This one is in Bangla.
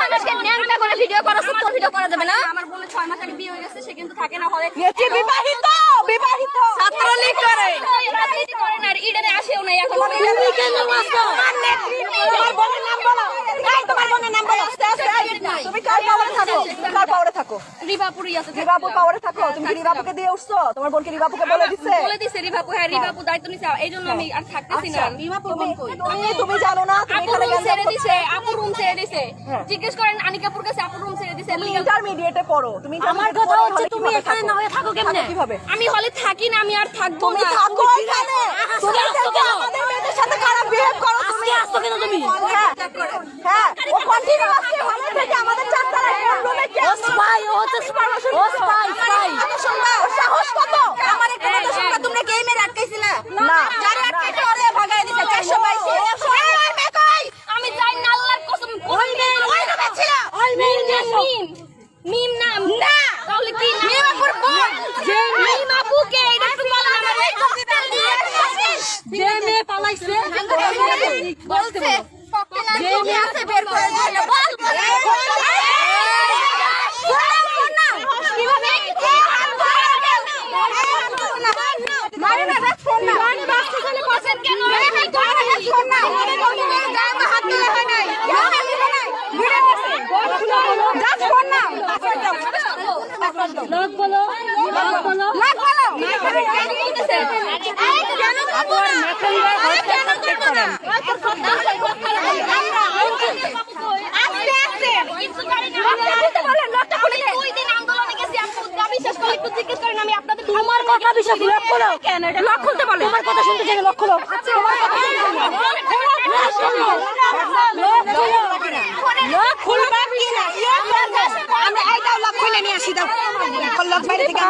মানুষকে ন্যাংটা করে ভিডিও করা তোর ভিডিও করা যাবে না। আমার বোনের 6 মাস আগে বিয়ে হয়ে গেছে, সে কিন্তু থাকে না হলে বিবাহিত বিবাহিত ছাত্রলীগ করে রাজনীতি করে না, ইডেনে আসেও না এখন। তুমি কেন আসছো? তোমার বোনের নাম বলো। এই তোমার বোনের নাম বলো। তুমি কার পাওয়ারে থাকো? কার পাওয়ারে থাকো? রিভাপুরই আছে। রিবাবুর পাওয়ারে থাকো। তুমি কি রিবাবুকে দিয়ে উঠছো? তোমার বোনকে রিবাবুকে বলে দিছে? বলে দিছে রিভাপু। হ্যাঁ, রিভাপু দায়িত্ব নিছে, এইজন্য আমি আর থাকতেছি না। রিভাপুর বোন কই? তুমি জানো না তুমি আপু এখানে রুম ছেড়ে কেন? দিছে, আপু রুম ছেড়ে দিছে। জিজ্ঞেস করেন আনিকাপুর কাছে, আপু রুম ছেড়ে দিছে। তুমি ইন্টারমিডিয়েটে পড়ো। তুমি আমার কথা হচ্ছে তুমি এখানে না হয়ে থাকো কেমনে? কিভাবে? আমি হলে থাকি না, আমি আর থাকবো তুমি না। থাকো এখানে। তুমি আমাদের মেয়েদের সাথে খারাপ বিহেভ করো। তুমি আসছো কেন তুমি? হ্যাঁ হ্যাঁ, ও কন্টিনিউ আসছে হলে থেকে আমাদের চারতলায় কোন রুমে কি? ও স্পাই, ও হচ্ছে স্পাই, ও স্পাই স্পাই। শুনবা ওর সাহস কত? আমার একটা কথা শুনবা, তোমরা গেমের আটকাইছিলা না যারা আটকাইছে ওরে ভাগায় দিছে 422। আমি যাই না, আল্লাহর কসম। ওই মেয়ে ওই রুমে ছিল। ওই মেয়ের মিম নাম মিম নাম না, তাহলে কি নাম? মিম আপুর বোন। যে মিম আপুকে এটা একটু বলো না। যে মেয়ে পালাইছে বলছে ককটেল আর কি আছে বের করে দিল। বল বল। কিভাবে মারে না রাখ ফোন না। মানে বাসতে চলে বসেন কেন? এই ফোন না। গায়ে হাত দিলে হয় নাই। ভিড়ে গেছে। জাস্ট ফোন না। লোক বলো, লোক বলো। লাগ বলো। কেন বলতেছে? এই কেন আপু মেসেঞ্জার হোয়াটসঅ্যাপ চেক করেন। আস্তে আস্তে কিছু জানি না। আপনি বলেন লকটা খুলে দেন। 2 দিন আন্দোলনে গেছি, আপু বিশ্বাস করে একটু জিজ্ঞেস করেন। আমি আপনাদের তোমার কথা বিশ্বাস লক করো কেন এটা লক খুলতে বলে? তোমার কথা শুনতে চাই লক করো লক খুলবা কি না? আমরা এইটাও লক খুলে নিয়ে আসি দাও। লক বাইরে থেকে